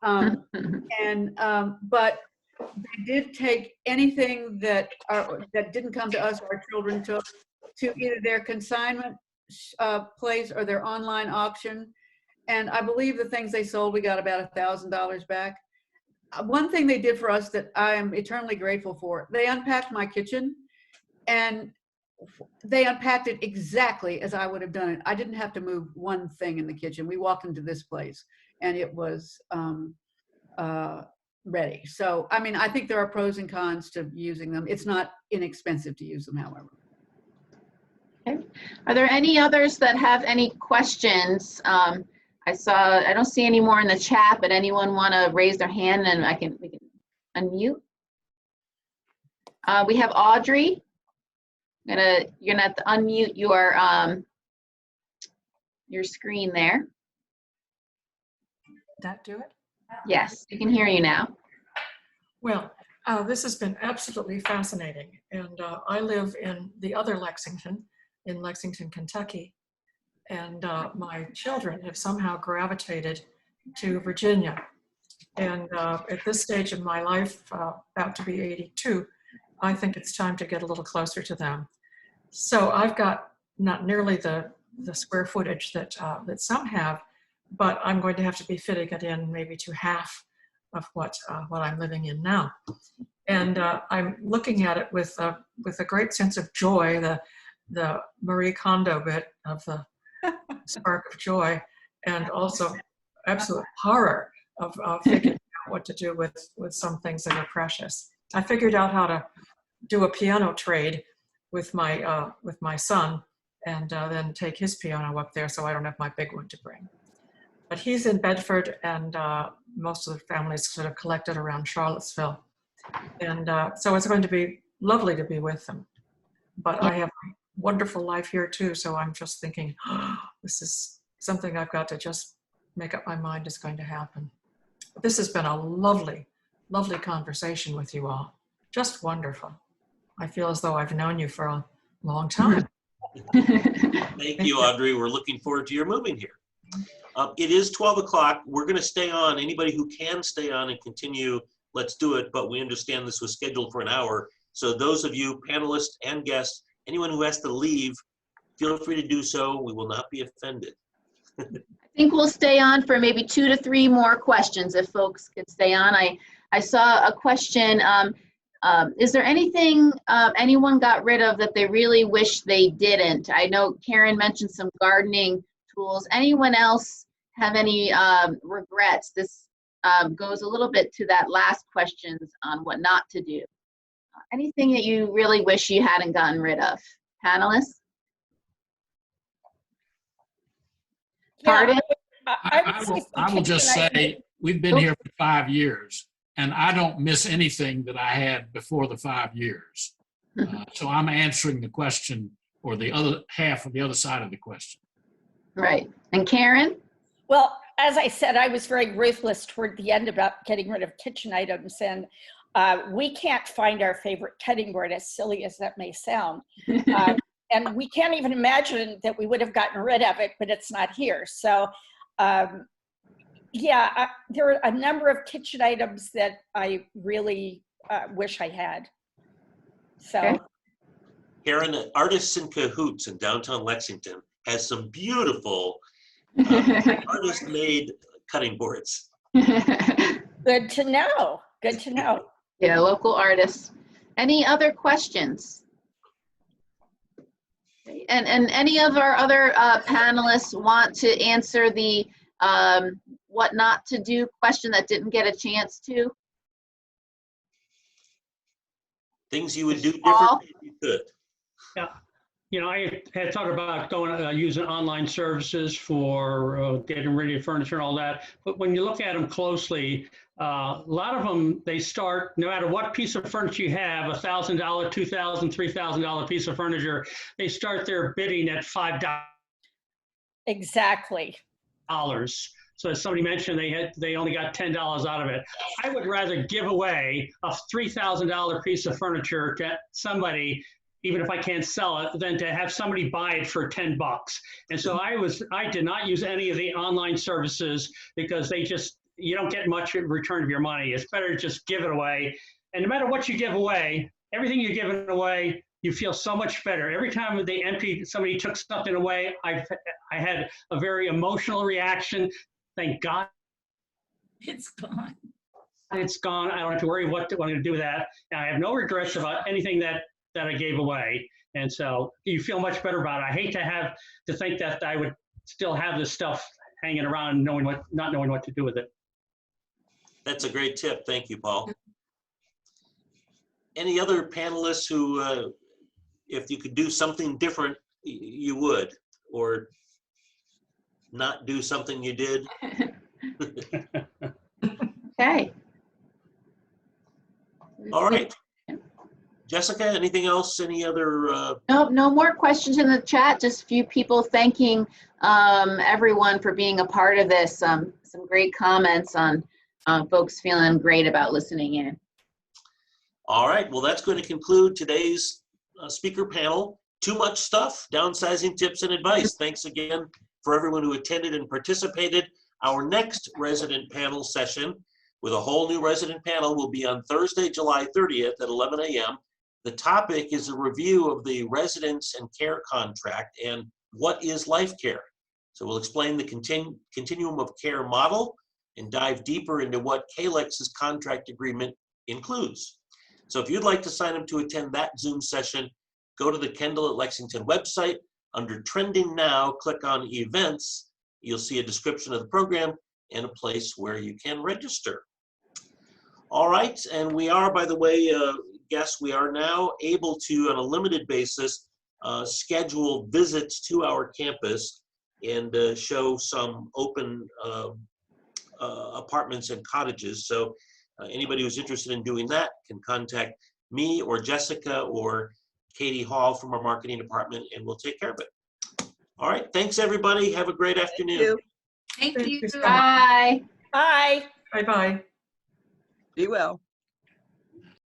But they did take anything that didn't come to us, our children took, to either their consignment place or their online auction. And I believe the things they sold, we got about $1,000 back. One thing they did for us that I am eternally grateful for, they unpacked my kitchen, and they unpacked it exactly as I would have done it. I didn't have to move one thing in the kitchen. We walked into this place and it was ready. So, I mean, I think there are pros and cons to using them. It's not inexpensive to use them, however. Okay. Are there any others that have any questions? I don't see any more in the chat, but anyone want to raise their hand and we can unmute? We have Audrey. You're gonna have to unmute your screen there. That do it? Yes, we can hear you now. Well, this has been absolutely fascinating. And I live in the other Lexington, in Lexington, Kentucky. And my children have somehow gravitated to Virginia. And at this stage of my life, about to be 82, I think it's time to get a little closer to them. So I've got not nearly the square footage that some have, but I'm going to have to be fitting it in maybe to half of what I'm living in now. And I'm looking at it with a great sense of joy, the Marie Kondo bit of the spark of joy, and also absolute horror of figuring out what to do with some things that are precious. I figured out how to do a piano trade with my son, and then take his piano up there, so I don't have my big one to bring. But he's in Bedford, and most of the families sort of collected around Charlottesville, and so it's going to be lovely to be with them. But I have a wonderful life here too, so I'm just thinking, oh, this is something I've got to just make up my mind is going to happen. This has been a lovely, lovely conversation with you all. Just wonderful. I feel as though I've known you for a long time. Thank you, Audrey. We're looking forward to your moving here. It is 12 o'clock. We're going to stay on. Anybody who can stay on and continue, let's do it. But we understand this was scheduled for an hour. So those of you, panelists and guests, anyone who has to leave, feel free to do so. We will not be offended. I think we'll stay on for maybe 2 to 3 more questions if folks could stay on. I saw a question. Is there anything anyone got rid of that they really wish they didn't? I know Karen mentioned some gardening tools. Anyone else have any regrets? This goes a little bit to that last questions on what not to do. Anything that you really wish you hadn't gotten rid of? Panelists? Pardon? I will just say, we've been here for 5 years, and I don't miss anything that I had before the 5 years. So I'm answering the question, or the other half of the other side of the question. Right. And Karen? Well, as I said, I was very ruthless toward the end about getting rid of kitchen items, and we can't find our favorite cutting board, as silly as that may sound. And we can't even imagine that we would have gotten rid of it, but it's not here. So yeah, there are a number of kitchen items that I really wish I had. So. Okay. Karen, Artists in Cahoots in downtown Lexington has some beautiful artist-made cutting boards. Good to know. Good to know. Yeah, local artists. Any other questions? And any of our other panelists want to answer the what not to do question that didn't get a chance to? Things you would do differently if you could. Yeah. You know, I had thought about going using online services for getting rid of furniture and all that. But when you look at them closely, a lot of them, they start, no matter what piece of furniture you have, $1,000, $2,000, $3,000 piece of furniture, they start their bidding at $5. Exactly. So as somebody mentioned, they only got $10 out of it. I would rather give away a $3,000 piece of furniture to somebody, even if I can't sell it, than to have somebody buy it for $10. And so I did not use any of the online services because you don't get much in return of your money. It's better to just give it away. And no matter what you give away, everything you're giving away, you feel so much better. Every time somebody took something away, I had a very emotional reaction. Thank God. It's gone. It's gone. I don't have to worry what I'm going to do with that. And I have no regrets about anything that I gave away. And so you feel much better about it. I hate to think that I would still have this stuff hanging around not knowing what to do with it. That's a great tip. Thank you, Paul. Any other panelists who, if you could do something different, you would? Or not do something you did. Okay. All right. Jessica, anything else? Any other? No, no more questions in the chat. Just a few people thanking everyone for being a part of this. Some great comments on folks feeling great about listening in. All right. Well, that's going to conclude today's speaker panel. Too much stuff, downsizing tips and advice. Thanks again for everyone who attended and participated. Our next resident panel session with a whole new resident panel will be on Thursday, July 30th at 11 a.m. The topic is a review of the residence and care contract and what is life care. So we'll explain the continuum of care model and dive deeper into what KLEX's contract agreement includes. So if you'd like to sign up to attend that Zoom session, go to the Kendal at Lexington website. Under Trending Now, click on Events. You'll see a description of the program and a place where you can register. All right, and we are, by the way, guests, we are now able to, on a limited basis, schedule visits to our campus and show some open apartments and cottages. So anybody who's interested in doing that can contact me or Jessica or Katie Hall from our marketing department, and we'll take care of it. All right, thanks everybody. Have a great afternoon. Thank you. so much. Bye. Bye. Bye-bye. Be well.